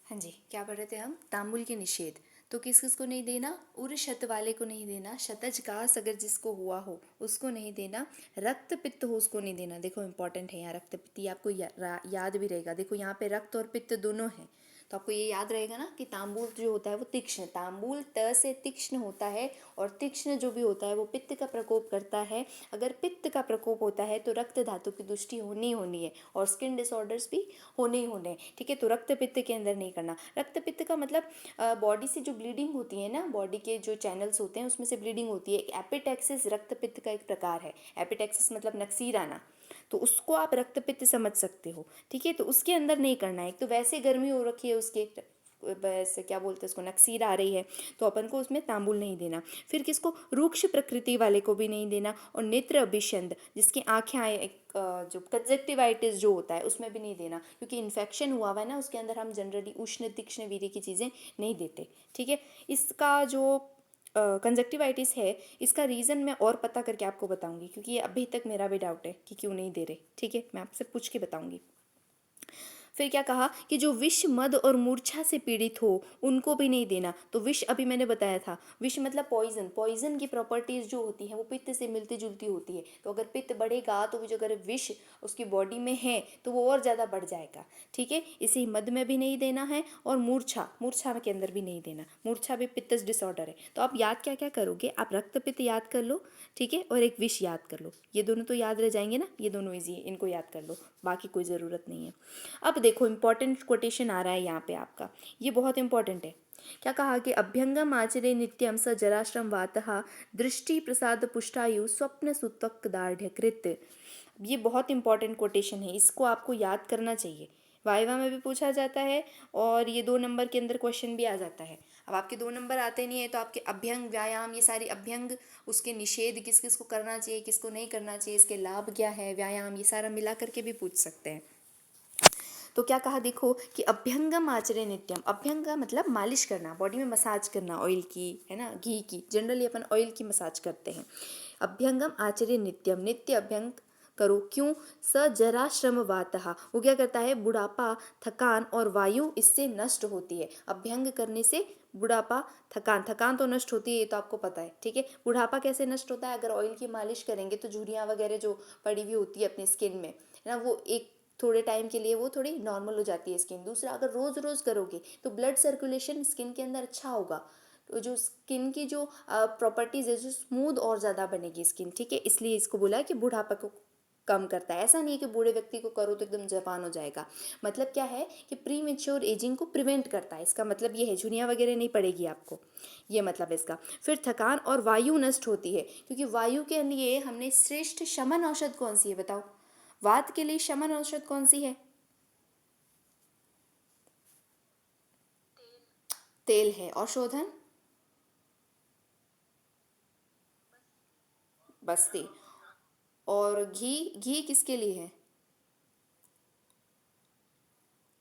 हाँ जी, क्या पढ़ रहे थे हम? तांबुल के निषेध। तो किस किस को नहीं देना? उर शत वाले को नहीं देना, शतज घास अगर जिसको हुआ हो उसको नहीं देना, रक्त पित्त हो उसको नहीं देना। देखो इंपॉर्टेंट है यहाँ रक्त पित्त, ये आपको याद भी रहेगा। देखो यहाँ पे रक्त और पित्त दोनों हैं, तो आपको ये याद रहेगा ना कि तांबूल जो होता है वो तीक्ष्ण, तांबूल त से तीक्ष्ण होता है, और तीक्ष्ण जो भी होता है वो पित्त का प्रकोप करता है। अगर पित्त का प्रकोप होता है तो रक्त धातु की दुष्टि होनी ही होनी है, और स्किन डिसऑर्डर्स भी होने ही होने हैं। ठीक है, तो रक्त पित्त के अंदर नहीं करना। रक्त पित्त का मतलब बॉडी से जो ब्लीडिंग होती है ना, बॉडी के जो चैनल्स होते हैं उसमें से ब्लीडिंग होती है। एपिटैक्सिस रक्त पित्त का एक प्रकार है। एपिटैक्सिस मतलब नक्सीर आना, तो उसको आप रक्त पित्त समझ सकते हो। ठीक है, तो उसके अंदर नहीं करना है। एक तो वैसे गर्मी हो रखी है उसके, बस क्या बोलते हैं उसको, नक्सीर आ रही है, तो अपन को उसमें तांबुल नहीं देना। फिर किसको? रूक्ष प्रकृति वाले को भी नहीं देना, और नेत्र अभिषंद जिसकी आँखें आए, जो कंजक्टिवाइटिस जो होता है उसमें भी नहीं देना, क्योंकि इन्फेक्शन हुआ हुआ है ना उसके अंदर, हम जनरली उष्ण तीक्ष्ण वीर्य की चीज़ें नहीं देते। ठीक है, इसका जो कंजक्टिवाइटिस है इसका रीज़न मैं और पता करके आपको बताऊंगी, क्योंकि ये अभी तक मेरा भी डाउट है कि क्यों नहीं दे रहे। ठीक है, मैं आपसे पूछ के बताऊंगी। फिर क्या कहा कि जो विष मद और मूर्छा से पीड़ित हो उनको भी नहीं देना। तो विष अभी मैंने बताया था, विष मतलब पॉइजन। पॉइजन की प्रॉपर्टीज जो होती हैं वो पित्त से मिलती जुलती होती है, तो अगर पित्त बढ़ेगा तो वो जो अगर विष उसकी बॉडी में है तो वो और ज़्यादा बढ़ जाएगा। ठीक है, इसी मद में भी नहीं देना है, और मूर्छा, मूर्छा के अंदर भी नहीं देना। मूर्छा भी पित्तस डिसऑर्डर है। तो आप याद क्या क्या करोगे? आप रक्त पित्त याद कर लो, ठीक है, और एक विष याद कर लो। ये दोनों तो याद रह जाएंगे ना, ये दोनों ईजी है, इनको याद कर लो, बाकी कोई ज़रूरत नहीं है। अब देखो इंपॉर्टेंट कोटेशन आ रहा है यहाँ पे आपका, ये बहुत इंपॉर्टेंट है। क्या कहा कि अभ्यंगम आचरे नित्यम स जराश्रम वातः दृष्टि प्रसाद पुष्टायु स्वप्न सुतक दार्ढ्यकृत। ये बहुत इंपॉर्टेंट कोटेशन है, इसको आपको याद करना चाहिए। वाइवा में भी पूछा जाता है, और ये 2 नंबर के अंदर क्वेश्चन भी आ जाता है। अब आपके 2 नंबर आते नहीं है तो आपके अभ्यंग व्यायाम, ये सारी अभ्यंग, उसके निषेध, किस किस को करना चाहिए किसको नहीं करना चाहिए, इसके लाभ क्या है, व्यायाम, ये सारा मिला करके भी पूछ सकते हैं। तो क्या कहा देखो कि अभ्यंगम आचरे नित्यम। अभ्यंग मतलब मालिश करना, बॉडी में मसाज करना, ऑयल की, है ना, घी की। जनरली अपन ऑयल की मसाज करते हैं। अभ्यंगम आचरे नित्यम, नित्य अभ्यंग करो। क्यों? स जरा श्रम वातः, वो क्या करता है? बुढ़ापा, थकान और वायु इससे नष्ट होती है। अभ्यंग करने से बुढ़ापा, थकान, थकान तो नष्ट होती है, ये तो आपको पता है। ठीक है, बुढ़ापा कैसे नष्ट होता है? अगर ऑयल की मालिश करेंगे तो झुर्रियाँ वगैरह जो पड़ी हुई होती है अपनी स्किन में, है ना, वो एक थोड़े टाइम के लिए वो थोड़ी नॉर्मल हो जाती है स्किन। दूसरा, अगर रोज़ रोज़ करोगे तो ब्लड सर्कुलेशन स्किन के अंदर अच्छा होगा, तो जो स्किन की जो प्रॉपर्टीज़ है, जो स्मूथ और ज़्यादा बनेगी स्किन। ठीक है, इसलिए इसको बोला है कि बुढ़ापा को कम करता है। ऐसा नहीं है कि बूढ़े व्यक्ति को करो तो एकदम जापान हो जाएगा। मतलब क्या है कि प्री मेच्योर एजिंग को प्रिवेंट करता है। इसका मतलब ये है, झुर्रियाँ वगैरह नहीं पड़ेगी आपको, ये मतलब इसका। फिर थकान और वायु नष्ट होती है, क्योंकि वायु के लिए हमने श्रेष्ठ शमन औषध कौन सी है बताओ? वात के लिए शमन औषध कौन सी है? तेल है। और शोधन? बस्ती। और घी, घी किसके लिए है?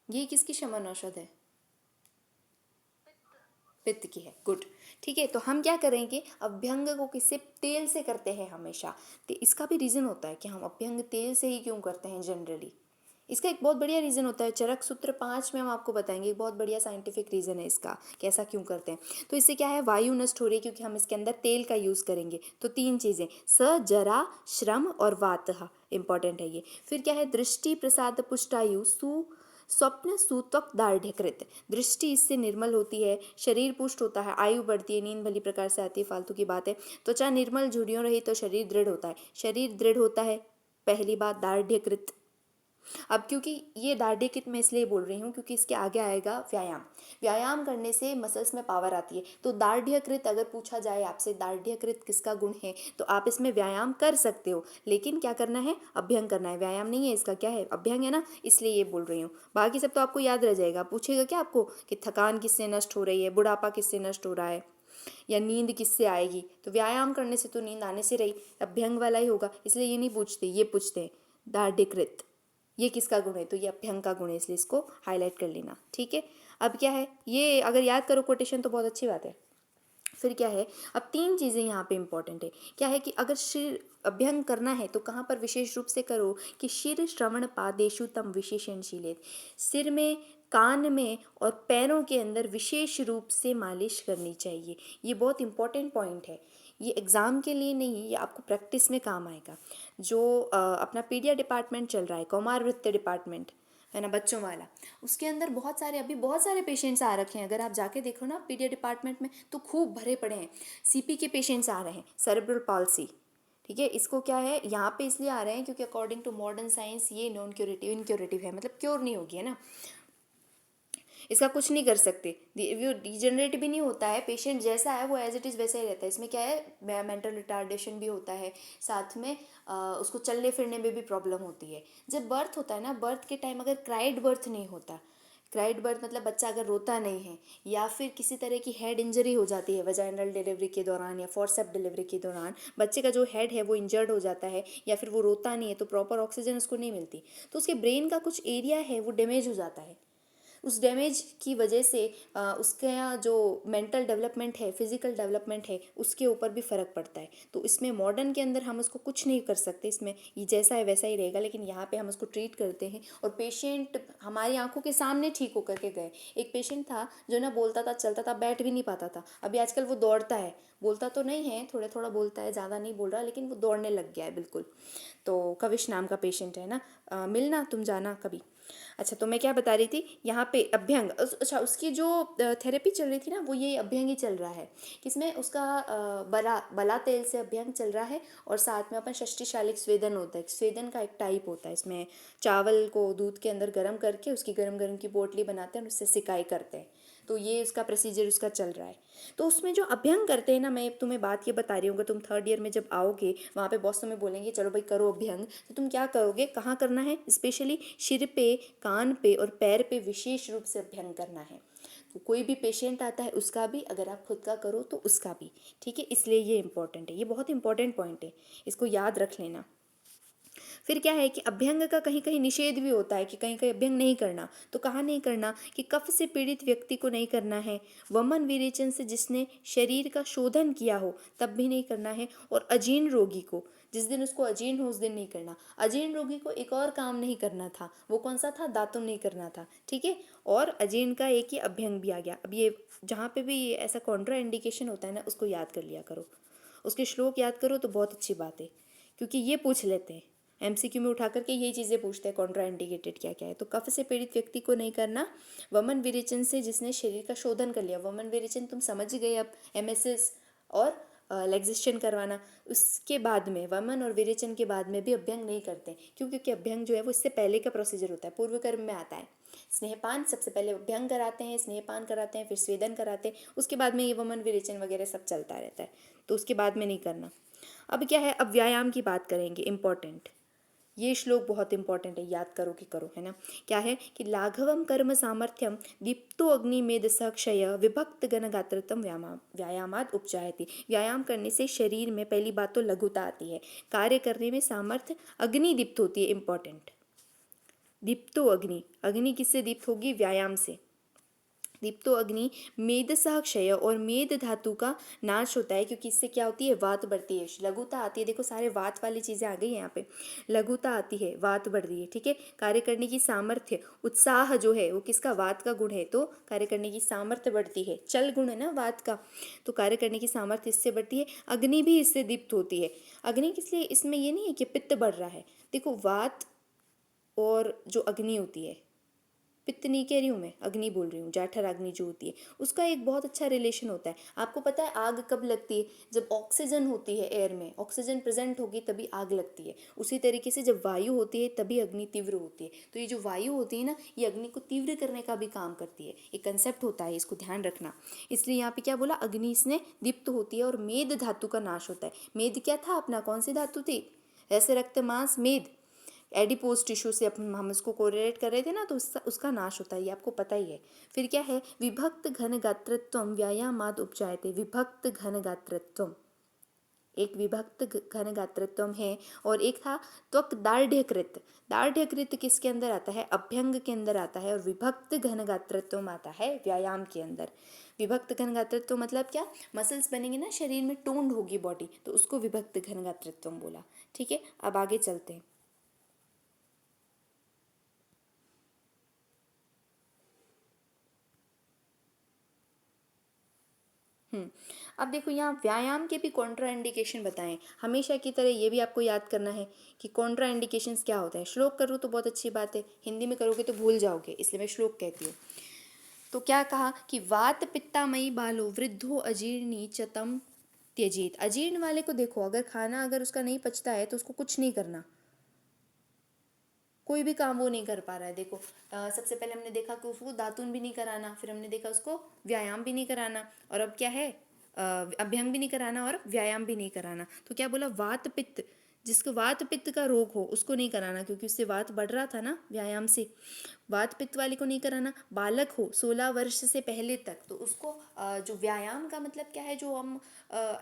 घी किसकी शमन औषध है? पित्त की है। गुड। ठीक है, तो हम क्या करेंगे, अभ्यंग को किससे? तेल से करते हैं हमेशा। तो इसका भी रीज़न होता है कि हम अभ्यंग तेल से ही क्यों करते हैं जनरली। इसका एक बहुत बढ़िया रीज़न होता है, चरक सूत्र 5 में हम आपको बताएंगे। एक बहुत बढ़िया साइंटिफिक रीज़न है इसका कि ऐसा क्यों करते हैं। तो इससे क्या है, वायु नष्ट हो रही है, क्योंकि हम इसके अंदर तेल का यूज़ करेंगे। तो 3 चीज़ें, स जरा श्रम और वातः, इंपॉर्टेंट है ये। फिर क्या है, दृष्टि प्रसाद पुष्टायु सु स्वप्न सूतक दार्ढ्यकृत। दृष्टि इससे निर्मल होती है, शरीर पुष्ट होता है, आयु बढ़ती है, नींद भली प्रकार से आती है, फालतू की बात है। त्वचा निर्मल झुर्रियों रही तो शरीर दृढ़ होता है। शरीर दृढ़ होता है, पहली बात दार्ढ्यकृत। अब क्योंकि ये दार्ढ्यकृत मैं इसलिए बोल रही हूँ क्योंकि इसके आगे आएगा व्यायाम। व्यायाम करने से मसल्स में पावर आती है। तो दार्ढ्यकृत अगर पूछा जाए आपसे, दार्ढ्यकृत किसका गुण है, तो आप इसमें व्यायाम कर सकते हो, लेकिन क्या करना है? अभ्यंग करना है। व्यायाम नहीं है इसका, क्या है? अभ्यंग है ना, इसलिए ये बोल रही हूँ। बाकी सब तो आपको याद रह जाएगा। पूछेगा क्या आपको कि थकान किससे नष्ट हो रही है, बुढ़ापा किससे नष्ट हो रहा है, या नींद किससे आएगी, तो व्यायाम करने से तो नींद आने से रही, अभ्यंग वाला ही होगा, इसलिए ये नहीं पूछते, ये पूछते हैं दार्ढ्यकृत, ये किसका गुण है, तो ये अभ्यंग का गुण है, इसलिए इसको हाईलाइट कर लेना। ठीक है, अब क्या है, ये अगर याद करो कोटेशन तो बहुत अच्छी बात है। फिर क्या है, अब 3 चीज़ें यहाँ पे इंपॉर्टेंट है। क्या है कि अगर शिर अभ्यंग करना है तो कहाँ पर विशेष रूप से करो कि शिर श्रवण पादेशु तम विशेषण शीलेत। सिर में कान में और पैरों के अंदर विशेष रूप से मालिश करनी चाहिए। ये बहुत इंपॉर्टेंट पॉइंट है। ये एग्ज़ाम के लिए नहीं, ये आपको प्रैक्टिस में काम आएगा। जो अपना पीडिया डिपार्टमेंट चल रहा है, कौमार वृत्ति डिपार्टमेंट है ना, बच्चों वाला, उसके अंदर बहुत सारे पेशेंट्स आ रखे हैं। अगर आप जाके देखो ना पीडिया डिपार्टमेंट में, तो खूब भरे पड़े हैं। सीपी के पेशेंट्स आ रहे हैं, सेरेब्रल पॉल्सी। ठीक है, इसको क्या है, यहाँ पे इसलिए आ रहे हैं क्योंकि अकॉर्डिंग टू मॉडर्न साइंस ये नॉन क्यूरेटिव इनक्यूरेटिव है, मतलब क्योर नहीं होगी, है ना, इसका कुछ नहीं कर सकते। वो डिजनरेट भी नहीं होता है, पेशेंट जैसा है वो एज इट इज़ वैसा ही रहता है। इसमें क्या है, मेंटल रिटार्डेशन भी होता है, साथ में उसको चलने फिरने में भी प्रॉब्लम होती है। जब बर्थ होता है ना, बर्थ के टाइम अगर क्राइड बर्थ नहीं होता, क्राइड बर्थ मतलब बच्चा अगर रोता नहीं है, या फिर किसी तरह की हेड इंजरी हो जाती है वजाइनल डिलीवरी के दौरान या फोर्सेप डिलीवरी के दौरान, बच्चे का जो हेड है वो इंजर्ड हो जाता है, या फिर वो रोता नहीं है तो प्रॉपर ऑक्सीजन उसको नहीं मिलती, तो उसके ब्रेन का कुछ एरिया है वो डैमेज हो जाता है। उस डैमेज की वजह से उसका जो मेंटल डेवलपमेंट है, फिजिकल डेवलपमेंट है, उसके ऊपर भी फ़र्क पड़ता है। तो इसमें मॉडर्न के अंदर हम उसको कुछ नहीं कर सकते, इसमें ये जैसा है वैसा ही रहेगा, लेकिन यहाँ पे हम उसको ट्रीट करते हैं और पेशेंट हमारी आंखों के सामने ठीक होकर के गए। एक पेशेंट था जो ना बोलता था, चलता था, बैठ भी नहीं पाता था, अभी आजकल वो दौड़ता है, बोलता तो नहीं है, थोड़ा थोड़ा बोलता है, ज़्यादा नहीं बोल रहा, लेकिन वो दौड़ने लग गया है बिल्कुल। तो कविश नाम का पेशेंट है ना, मिलना तुम जाना कभी। अच्छा, तो मैं क्या बता रही थी, यहाँ पे अभ्यंग, अच्छा उसकी जो थेरेपी चल रही थी ना, वो ये अभ्यंग ही चल रहा है। किसमें, उसका बला तेल से अभ्यंग चल रहा है, और साथ में अपन षष्टिशालिक स्वेदन होता है, स्वेदन का एक टाइप होता है। इसमें चावल को दूध के अंदर गर्म करके उसकी गर्म गर्म की पोटली बनाते हैं और उससे सिकाई करते हैं। तो ये उसका प्रोसीजर उसका चल रहा है। तो उसमें जो अभ्यंग करते हैं ना, मैं तुम्हें बात ये बता रही हूँ, तुम थर्ड ईयर में जब आओगे वहाँ पे बॉस तुम्हें बोलेंगे चलो भाई करो अभ्यंग, तो तुम क्या करोगे, कहाँ करना है, स्पेशली सिर पे, कान पे और पैर पे विशेष रूप से अभ्यंग करना है। तो कोई भी पेशेंट आता है उसका भी, अगर आप खुद का करो तो उसका भी, ठीक है। इसलिए ये इंपॉर्टेंट है, ये बहुत इंपॉर्टेंट पॉइंट है, इसको याद रख लेना। फिर क्या है कि अभ्यंग का कहीं कहीं निषेध भी होता है कि कहीं कहीं अभ्यंग नहीं करना। तो कहाँ नहीं करना, कि कफ से पीड़ित व्यक्ति को नहीं करना है, वमन विरेचन से जिसने शरीर का शोधन किया हो तब भी नहीं करना है, और अजीर्ण रोगी को, जिस दिन उसको अजीर्ण हो उस दिन नहीं करना। अजीर्ण रोगी को एक और काम नहीं करना था, वो कौन सा था, दातुन नहीं करना था, ठीक है। और अजीर्ण का एक ही अभ्यंग भी आ गया। अब ये जहाँ पे भी ये ऐसा कॉन्ट्रा इंडिकेशन होता है ना, उसको याद कर लिया करो, उसके श्लोक याद करो तो बहुत अच्छी बात है, क्योंकि ये पूछ लेते हैं एमसीक्यू में, उठा करके यही चीज़ें पूछते हैं, कॉन्ट्रा इंडिकेटेड क्या क्या है। तो कफ से पीड़ित व्यक्ति को नहीं करना, वमन विरेचन से जिसने शरीर का शोधन कर लिया, वमन विरेचन तुम समझ गए अब, एमएसएस और लेग्जिस्शन करवाना। उसके बाद में, वमन और विरेचन के बाद में भी अभ्यंग नहीं करते, क्यों, क्योंकि अभ्यंग जो है वो इससे पहले का प्रोसीजर होता है, पूर्व कर्म में आता है। स्नेहपान सबसे पहले अभ्यंग कराते हैं, स्नेहपान कराते हैं, फिर स्वेदन कराते हैं, उसके बाद में ये वमन विरेचन वगैरह सब चलता रहता है, तो उसके बाद में नहीं करना। अब क्या है, अब व्यायाम की बात करेंगे, इंपॉर्टेंट, ये श्लोक बहुत इंपॉर्टेंट है, याद करो कि करो, है ना। क्या है कि लाघवम कर्म सामर्थ्यम दीप्तो अग्निमेद सक्षय विभक्त गण गात्रतम व्यायामाद उपजायति। व्यायाम करने से शरीर में पहली बात तो लघुता आती है, कार्य करने में सामर्थ्य, अग्नि दीप्त होती है, इंपॉर्टेंट। दीप्तो अग्नि, अग्नि किससे दीप्त होगी, व्यायाम से। दीप्तो अग्नि मेद सह क्षय, और मेद धातु का नाश होता है, क्योंकि इससे क्या होती है, वात बढ़ती है, लघुता आती है। देखो सारे वात वाली चीज़ें आ गई हैं यहाँ पे, लघुता आती है, वात बढ़ रही है, ठीक है। कार्य करने की सामर्थ्य, उत्साह जो है वो किसका, वात का गुण है, तो कार्य करने की सामर्थ्य बढ़ती है, चल गुण है ना वात का, तो कार्य करने की सामर्थ्य इससे बढ़ती है। अग्नि भी इससे दीप्त होती है। अग्नि किस लिए, इसमें ये नहीं है कि पित्त बढ़ रहा है, देखो वात और जो अग्नि होती है, पित्त नहीं कह रही हूँ मैं, अग्नि बोल रही हूँ, जठर अग्नि जो होती है, उसका एक बहुत अच्छा रिलेशन होता है। आपको पता है आग कब लगती है, जब ऑक्सीजन होती है एयर में, ऑक्सीजन प्रेजेंट होगी तभी आग लगती है। उसी तरीके से जब वायु होती है तभी अग्नि तीव्र होती है। तो ये जो वायु होती है ना, ये अग्नि को तीव्र करने का भी काम करती है, एक कंसेप्ट होता है, इसको ध्यान रखना। इसलिए यहाँ पे क्या बोला, अग्नि इसने दीप्त होती है, और मेद धातु का नाश होता है। मेद क्या था अपना, कौन सी धातु थी, ऐसे रक्त मांस मेद, एडिपोज टिश्यू से हम उसको कोरिलेट कर रहे थे ना, तो उसका नाश होता है, ये आपको पता ही है। फिर क्या है, विभक्त घन गात्रत्वम व्यायामाद उपजायते, विभक्त घन गात्रत्वम, एक विभक्त घन गात्रत्वम है, और एक था त्वक दार्ढ्यकृत। दार्ढ्यकृत किसके अंदर आता है, अभ्यंग के अंदर आता है, और विभक्त घन गात्रत्वम आता है व्यायाम के अंदर। विभक्त घन गात्रत्व मतलब क्या, मसल्स बनेंगे ना शरीर में, टोन्ड होगी बॉडी, तो उसको विभक्त घन गात्रत्वम बोला, ठीक है। अब आगे चलते हैं। अब देखो यहाँ व्यायाम के भी कॉन्ट्रा इंडिकेशन बताएं। हमेशा की तरह ये भी आपको याद करना है कि कॉन्ट्रा इंडिकेशंस क्या होते हैं। श्लोक करूँ तो बहुत अच्छी बात है, हिंदी में करोगे तो भूल जाओगे, इसलिए मैं श्लोक कहती हूँ। तो क्या कहा कि वात पित्तामयी बालो वृद्धो अजीर्णी चतम त्यजेत। अजीर्ण वाले को देखो, अगर खाना अगर उसका नहीं पचता है तो उसको कुछ नहीं करना, कोई भी काम वो नहीं कर पा रहा है। देखो सबसे पहले हमने देखा कि उसको दातून भी नहीं कराना, फिर हमने देखा उसको व्यायाम भी नहीं कराना, और अब क्या है, अभ्यंग भी नहीं कराना और व्यायाम भी नहीं कराना। तो क्या बोला, वात पित्त, जिसको वात पित्त का रोग हो उसको नहीं कराना, क्योंकि उससे वात बढ़ रहा था ना व्यायाम से। वात पित्त वाले को नहीं कराना। बालक हो 16 वर्ष से पहले तक, तो उसको जो व्यायाम का मतलब क्या है, जो हम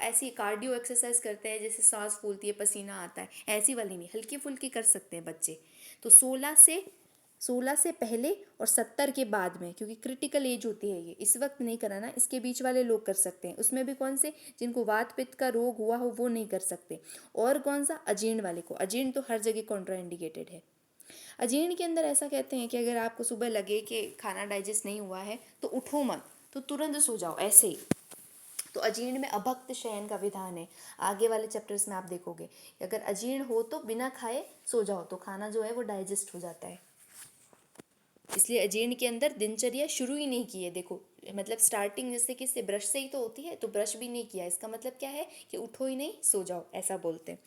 ऐसी कार्डियो एक्सरसाइज करते हैं जैसे सांस फूलती है पसीना आता है, ऐसी वाली नहीं, हल्की फुल्की कर सकते हैं बच्चे। तो 16 से पहले और 70 के बाद में, क्योंकि क्रिटिकल एज होती है ये, इस वक्त नहीं कराना, इसके बीच वाले लोग कर सकते हैं। उसमें भी कौन से, जिनको वात पित्त का रोग हुआ हो वो नहीं कर सकते। और कौन सा, अजीर्ण वाले को। अजीर्ण तो हर जगह कॉन्ट्रा इंडिकेटेड है। अजीर्ण के अंदर ऐसा कहते हैं कि अगर आपको सुबह लगे कि खाना डाइजेस्ट नहीं हुआ है तो उठो मत, तो तुरंत सो जाओ ऐसे ही। तो अजीर्ण में अभक्त शयन का विधान है। आगे वाले चैप्टर्स में आप देखोगे कि अगर अजीर्ण हो तो बिना खाए सो जाओ, तो खाना जो है वो डाइजेस्ट हो जाता है। इसलिए अजीर्ण के अंदर दिनचर्या शुरू ही नहीं की है। देखो मतलब स्टार्टिंग जैसे कि ब्रश से ही तो होती है, तो ब्रश भी नहीं किया, इसका मतलब क्या है कि उठो ही नहीं सो जाओ, ऐसा बोलते हैं।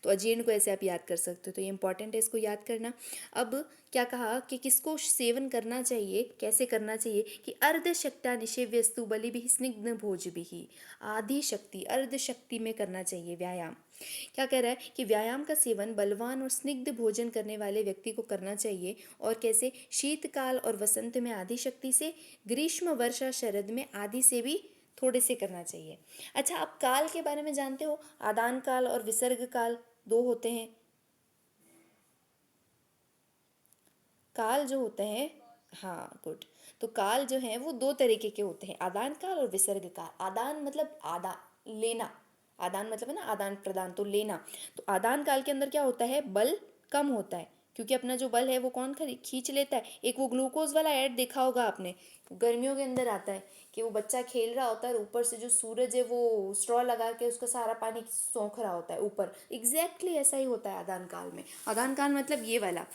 तो अजीर्ण को ऐसे आप याद कर सकते हो, तो ये इंपॉर्टेंट है इसको याद करना। अब क्या कहा कि किसको सेवन करना चाहिए, कैसे करना चाहिए, कि अर्ध शक्ता निषेव्यस्तु बलि भी स्निग्ध भोज भी, आधी शक्ति अर्ध शक्ति में करना चाहिए व्यायाम। क्या कह रहा है कि व्यायाम का सेवन बलवान और स्निग्ध भोजन करने वाले व्यक्ति को करना चाहिए। और कैसे, शीतकाल और वसंत में आधी शक्ति से, ग्रीष्म वर्षा शरद में आधी से भी थोड़े से करना चाहिए। अच्छा, आप काल के बारे में जानते हो, आदान काल और विसर्ग काल दो होते हैं। काल जो होते हैं, हाँ गुड, तो काल जो है वो दो तरीके के होते हैं, आदान काल और विसर्ग काल। आदान मतलब आदा लेना, आदान मतलब है ना आदान प्रदान, तो लेना। तो आदान काल के अंदर क्या होता है, बल कम होता है, क्योंकि अपना जो बल है वो कौन खींच लेता है। एक वो ग्लूकोज वाला ऐड देखा होगा आपने, गर्मियों के अंदर आता है कि वो बच्चा खेल रहा होता है, ऊपर से जो सूरज है वो स्ट्रॉ लगा के उसका सारा पानी सोख रहा होता है ऊपर। एग्जैक्टली ऐसा ही होता है आदान काल में। आदान काल मतलब ये वाला,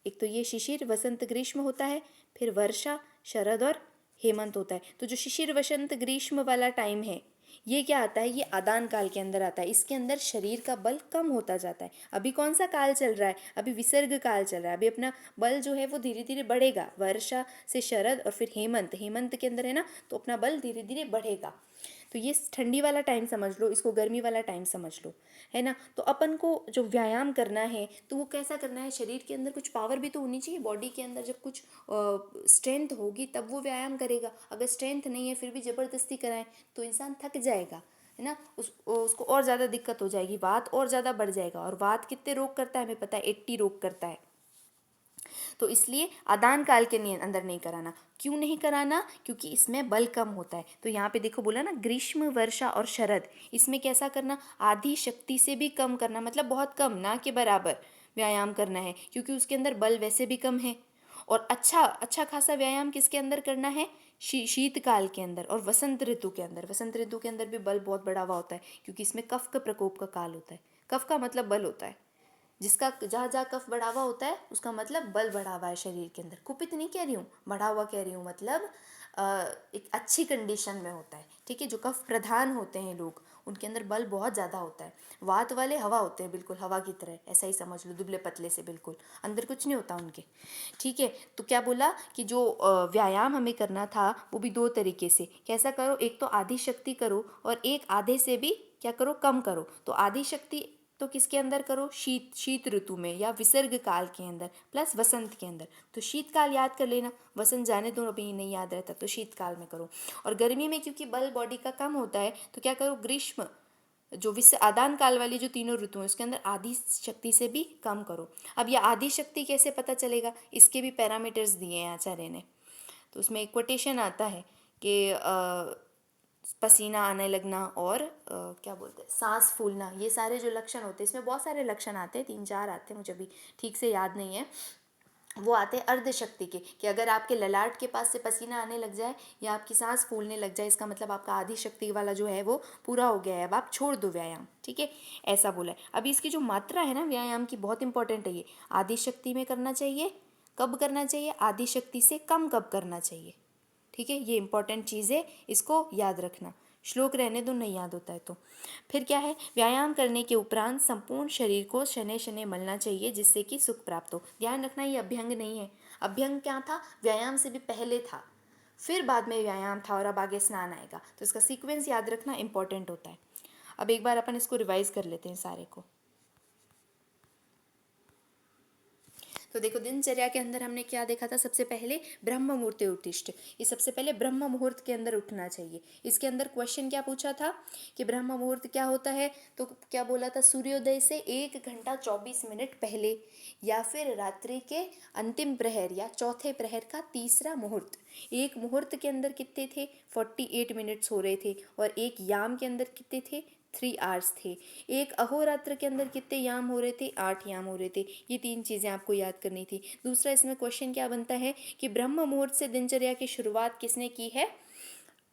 एक तो ये शिशिर वसंत ग्रीष्म होता है, फिर वर्षा शरद और हेमंत होता है। तो जो शिशिर वसंत ग्रीष्म वाला टाइम है, ये क्या आता है, ये आदान काल के अंदर आता है। इसके अंदर शरीर का बल कम होता जाता है। अभी कौन सा काल चल रहा है, अभी विसर्ग काल चल रहा है। अभी अपना बल जो है वो धीरे धीरे बढ़ेगा, वर्षा से शरद और फिर हेमंत, हेमंत के अंदर है ना, तो अपना बल धीरे धीरे बढ़ेगा। तो ये ठंडी वाला टाइम समझ लो, इसको गर्मी वाला टाइम समझ लो, है ना। तो अपन को जो व्यायाम करना है तो वो कैसा करना है, शरीर के अंदर कुछ पावर भी तो होनी चाहिए, बॉडी के अंदर जब कुछ स्ट्रेंथ होगी तब वो व्यायाम करेगा। अगर स्ट्रेंथ नहीं है फिर भी ज़बरदस्ती कराएं तो इंसान थक जाएगा, है ना। उसको और ज़्यादा दिक्कत हो जाएगी, वात और ज़्यादा बढ़ जाएगा। और वात कितने रोग करता है हमें पता है, 80 रोग करता है। तो इसलिए आदान काल के अंदर नहीं कराना। क्यों नहीं कराना, क्योंकि इसमें बल कम होता है। तो यहाँ पे देखो बोला ना, ग्रीष्म वर्षा और शरद, इसमें कैसा करना, आधी शक्ति से भी कम करना, मतलब बहुत कम, ना के बराबर व्यायाम करना है, क्योंकि उसके अंदर बल वैसे भी कम है। और अच्छा अच्छा खासा व्यायाम किसके अंदर करना है, शीतकाल के अंदर और वसंत ऋतु के अंदर। वसंत ऋतु के अंदर भी बल बहुत बढ़ा हुआ होता है, क्योंकि इसमें कफ का प्रकोप का काल होता है। कफ का मतलब बल होता है, जिसका जहाँ जहाँ कफ बढ़ा हुआ होता है उसका मतलब बल बढ़ा हुआ है शरीर के अंदर। कुपित नहीं कह रही हूँ, बढ़ा हुआ कह रही हूँ, मतलब एक अच्छी कंडीशन में होता है, ठीक है। जो कफ प्रधान होते हैं लोग, उनके अंदर बल बहुत ज़्यादा होता है। वात वाले हवा होते हैं, बिल्कुल हवा की तरह, ऐसा ही समझ लो, दुबले पतले से, बिल्कुल अंदर कुछ नहीं होता उनके, ठीक है। तो क्या बोला कि जो व्यायाम हमें करना था वो भी दो तरीके से, कैसा करो, एक तो आधी शक्ति करो और एक आधे से भी क्या करो, कम करो। तो आधी शक्ति तो किसके अंदर करो, शीत ऋतु में या विसर्ग काल के अंदर, प्लस वसंत के अंदर। तो शीतकाल याद कर लेना, वसंत जाने दो, अभी नहीं याद रहता, तो शीतकाल में करो। और गर्मी में क्योंकि बल बॉडी का कम होता है तो क्या करो, ग्रीष्म जो विश्व आदान काल वाली जो तीनों ऋतु हैं उसके अंदर आधी शक्ति से भी कम करो। अब यह आधी शक्ति कैसे पता चलेगा, इसके भी पैरामीटर्स दिए हैं आचार्य ने। तो उसमें एक कोटेशन आता है कि पसीना आने लगना और क्या बोलते हैं, सांस फूलना, ये सारे जो लक्षण होते हैं, इसमें बहुत सारे लक्षण आते हैं, 3-4 आते हैं, मुझे अभी ठीक से याद नहीं है। वो आते हैं अर्ध शक्ति के, कि अगर आपके ललाट के पास से पसीना आने लग जाए या आपकी सांस फूलने लग जाए, इसका मतलब आपका आधी शक्ति वाला जो है वो पूरा हो गया है, अब आप छोड़ दो व्यायाम, ठीक है, ऐसा बोला है। अभी इसकी जो मात्रा है ना व्यायाम की, बहुत इंपॉर्टेंट है ये। आधी शक्ति में करना चाहिए, कब करना चाहिए, आधी शक्ति से कम कब करना चाहिए, ठीक है, ये इंपॉर्टेंट चीज़ है, इसको याद रखना। श्लोक रहने दो, नहीं याद होता है तो। फिर क्या है, व्यायाम करने के उपरांत संपूर्ण शरीर को शनै शनै मलना चाहिए, जिससे कि सुख प्राप्त हो। ध्यान रखना, ये अभ्यंग नहीं है। अभ्यंग क्या था, व्यायाम से भी पहले था, फिर बाद में व्यायाम था और अब आगे स्नान आएगा, तो इसका सीक्वेंस याद रखना इंपॉर्टेंट होता है। अब एक बार अपन इसको रिवाइज कर लेते हैं सारे को। तो देखो, दिनचर्या के अंदर हमने क्या देखा था, सबसे पहले ब्रह्म मुहूर्ते उत्तिष्ठ, ये सबसे पहले ब्रह्म मुहूर्त के अंदर उठना चाहिए। इसके अंदर क्वेश्चन क्या पूछा था कि ब्रह्म मुहूर्त क्या होता है, तो क्या बोला था, सूर्योदय से 1 घंटा 24 मिनट पहले, या फिर रात्रि के अंतिम प्रहर या चौथे प्रहर का तीसरा मुहूर्त। एक मुहूर्त के अंदर कितने थे, 48 मिनट्स हो रहे थे, और एक याम के अंदर कितने थे, 3 आवर्स थे। एक अहोरात्र के अंदर कितने याम हो रहे थे, 8 याम हो रहे थे। ये 3 चीज़ें आपको याद करनी थी। दूसरा इसमें क्वेश्चन क्या बनता है कि ब्रह्म मुहूर्त से दिनचर्या की शुरुआत किसने की है,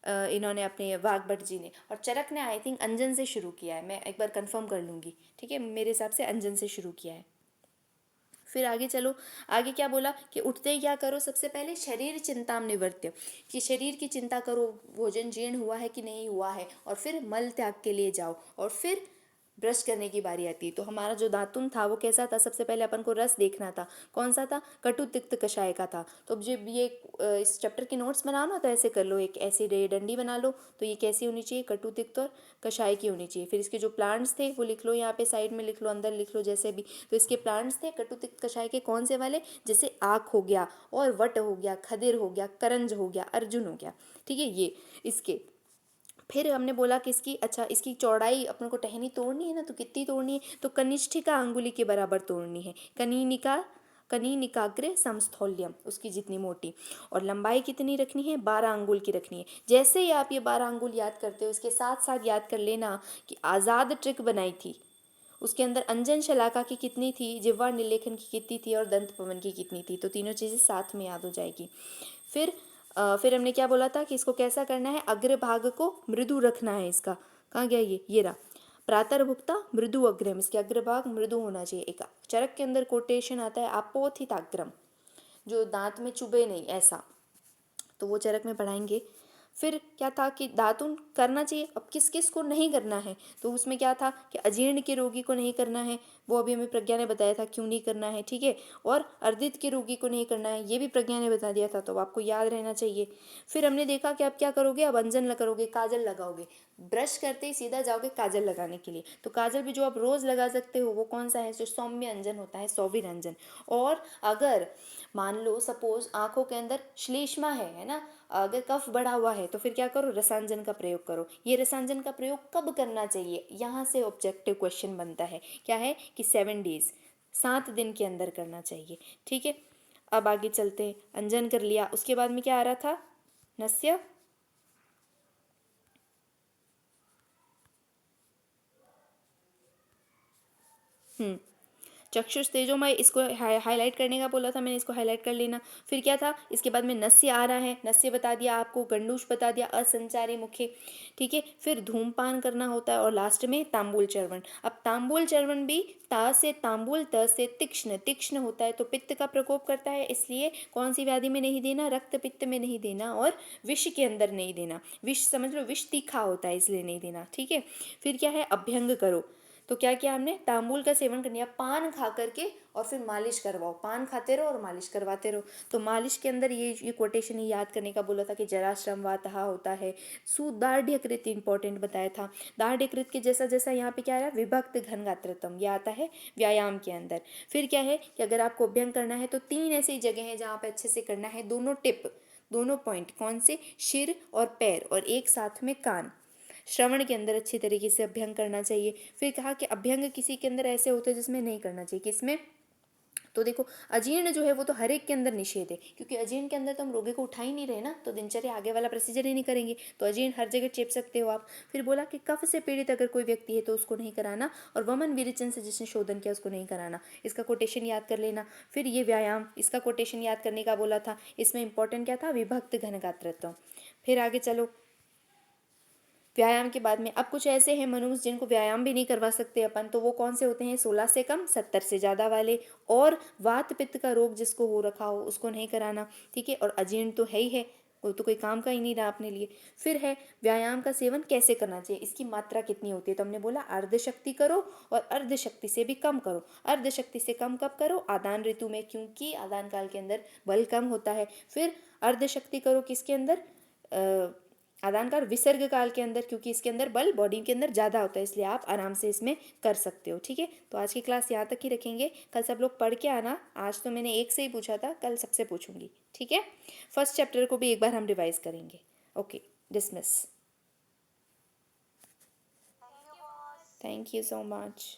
इन्होंने अपने वाघभट्ट जी ने, और चरक ने आई थिंक अंजन से शुरू किया है, मैं एक बार कंफर्म कर लूँगी, ठीक है, मेरे हिसाब से अंजन से शुरू किया है। फिर आगे चलो, आगे क्या बोला कि उठते ही क्या करो, सबसे पहले शरीर चिंताम निवर्त्य, कि शरीर की चिंता करो, भोजन जीर्ण हुआ है कि नहीं हुआ है, और फिर मल त्याग के लिए जाओ, और फिर ब्रश करने की बारी आती है। तो हमारा जो दातुन था वो कैसा था, सबसे पहले अपन को रस देखना था, कौन सा था, कटु तिक्त कषाय का था। तो अब जब ये इस चैप्टर के नोट्स बनाओ ना, तो ऐसे कर लो, एक ऐसी डंडी बना लो, तो ये कैसी होनी चाहिए, कटु तिक्त और कषाय की होनी चाहिए। फिर इसके जो प्लांट्स थे वो लिख लो, यहाँ पे साइड में लिख लो, अंदर लिख लो, जैसे भी। तो इसके प्लांट्स थे कटु तिक्त कषाय के, कौन से वाले, जैसे आख हो गया, और वट हो गया, खदिर हो गया, करंज हो गया, अर्जुन हो गया, ठीक है, ये इसके। फिर हमने बोला कि इसकी, अच्छा, इसकी चौड़ाई अपन को टहनी तोड़नी है ना, तो कितनी तोड़नी है, तो कनिष्ठिका अंगुली के बराबर तोड़नी है, कनीनिका, कनीनिकाग्रे समस्थौल्यम, उसकी जितनी मोटी, और लंबाई कितनी रखनी है, 12 अंगुल की रखनी है। जैसे ही आप ये 12 अंगुल याद करते हो, इसके साथ साथ याद कर लेना कि आज़ाद ट्रिक बनाई थी, उसके अंदर अंजन शलाका की कितनी थी, जिह्वा निलेखन की कितनी थी, और दंत पवन की कितनी थी, तो तीनों चीज़ें साथ में याद हो जाएगी। फिर फिर हमने क्या बोला था कि इसको कैसा करना है, अग्रभाग को मृदु रखना है इसका, कहाँ गया ये रहा, प्रातर्भुक्ता मृदु अग्रम, इसके अग्रभाग मृदु होना चाहिए। एक चरक के अंदर कोटेशन आता है अपोथिताग्रम, जो दांत में चुभे नहीं, ऐसा, तो वो चरक में पढ़ाएंगे। फिर क्या था कि दातुन करना चाहिए, अब किस किस को नहीं करना है, तो उसमें क्या था कि अजीर्ण के रोगी को नहीं करना है, वो अभी हमें प्रज्ञा ने बताया था क्यों नहीं करना है, ठीक है, और अर्दित के रोगी को नहीं करना है, ये भी प्रज्ञा ने बता दिया था, तो आपको याद रहना चाहिए। फिर हमने देखा कि आप क्या करोगे, अब अंजन करोगे, काजल लगाओगे, ब्रश करते ही सीधा जाओगे काजल लगाने के लिए, तो काजल भी जो आप रोज़ लगा सकते हो वो कौन सा है, जो सौम्य अंजन होता है, सौवीर अंजन। और अगर मान लो सपोज आंखों के अंदर श्लेष्मा है ना, अगर कफ बढ़ा हुआ है, तो फिर क्या करो, रसांजन का प्रयोग करो। ये रसांजन का प्रयोग कब करना चाहिए, यहाँ से ऑब्जेक्टिव क्वेश्चन बनता है, क्या है कि 7 डेज, 7 दिन के अंदर करना चाहिए, ठीक है। अब आगे चलते हैं, अंजन कर लिया, उसके बाद में क्या आ रहा था, नस्य, चक्षुष तेजोमय, इसको हाईलाइट करने का बोला था मैंने, इसको हाईलाइट कर लेना। फिर क्या था, इसके बाद में नस्य आ रहा है, नस्य बता दिया आपको, गंडूष बता दिया, असंचारी मुख्य, ठीक है। फिर धूमपान करना होता है, और लास्ट में तांबूल चर्वण। अब तांबूल चर्वण भी ता से तांबूल, त से तीक्ष्ण, तीक्ष्ण होता है तो पित्त का प्रकोप करता है, इसलिए कौन सी व्याधि में नहीं देना, रक्त पित्त में नहीं देना, और विष के अंदर नहीं देना, विष समझ लो, विष तीखा होता है इसलिए नहीं देना, ठीक है। फिर क्या है, अभ्यंग करो, तो क्या किया हमने, तांबूल का सेवन कर लिया, पान खा करके, और फिर मालिश करवाओ, पान खाते रहो और मालिश करवाते रहो। तो मालिश के अंदर ये कोटेशन ही याद करने का बोला था कि जराश्रम वातः होता है, सुदार्ढ़कृत इंपॉर्टेंट बताया था, दार्ढ़कृत के जैसा जैसा यहाँ पे क्या आ रहा है, विभक्त घनगात्रतम, यह आता है व्यायाम के अंदर। फिर क्या है कि अगर आपको अभ्यंग करना है तो 3 ऐसी जगह हैं जहाँ पे अच्छे से करना है, दोनों टिप, दोनों पॉइंट, कौन से, सिर और पैर, और एक साथ में कान, श्रवण के अंदर अच्छी तरीके से अभ्यंग करना चाहिए। फिर कहा कि अभ्यंग किसी के अंदर ऐसे होते हैं जिसमें नहीं करना चाहिए, किसमें, तो देखो अजीर्ण जो है वो तो हर एक के अंदर निषेध है, क्योंकि अजीर्ण के अंदर तो हम रोगी को उठा ही नहीं रहे ना, तो दिनचर्या आगे वाला प्रोसीजर ही नहीं करेंगे, तो अजीर्ण हर जगह चेप सकते हो आप। फिर बोला कि कफ से पीड़ित अगर कोई व्यक्ति है तो उसको नहीं कराना, और वमन विरेचन से जिसने शोधन किया उसको नहीं कराना। इसका कोटेशन याद कर लेना। फिर ये व्यायाम, इसका कोटेशन याद करने का बोला था। इसमें इंपॉर्टेंट क्या था, विभक्त घनगात्रत्व। फिर आगे चलो, व्यायाम के बाद में अब कुछ ऐसे हैं मनुष्य जिनको व्यायाम भी नहीं करवा सकते अपन, तो वो कौन से होते हैं, 16 से कम 70 से ज़्यादा वाले, और वात पित्त का रोग जिसको हो रखा हो उसको नहीं कराना, ठीक है। और अजीर्ण तो है ही है, वो तो कोई काम का ही नहीं रहा अपने लिए। फिर है व्यायाम का सेवन कैसे करना चाहिए, इसकी मात्रा कितनी होती है, तो हमने बोला अर्ध शक्ति करो और अर्ध शक्ति से भी कम करो। अर्ध शक्ति से कम कब करो, आदान ऋतु में, क्योंकि आदान काल के अंदर बल कम होता है। फिर अर्ध शक्ति करो किसके अंदर, आदान काल विसर्ग काल के अंदर, क्योंकि इसके अंदर बल बॉडी के अंदर ज़्यादा होता है, इसलिए आप आराम से इसमें कर सकते हो, ठीक है। तो आज की क्लास यहाँ तक ही रखेंगे, कल सब लोग पढ़ के आना। आज तो मैंने एक से ही पूछा था, कल सबसे पूछूंगी, ठीक है। फर्स्ट चैप्टर को भी एक बार हम रिवाइज करेंगे। Okay, dismiss. Thank you so much.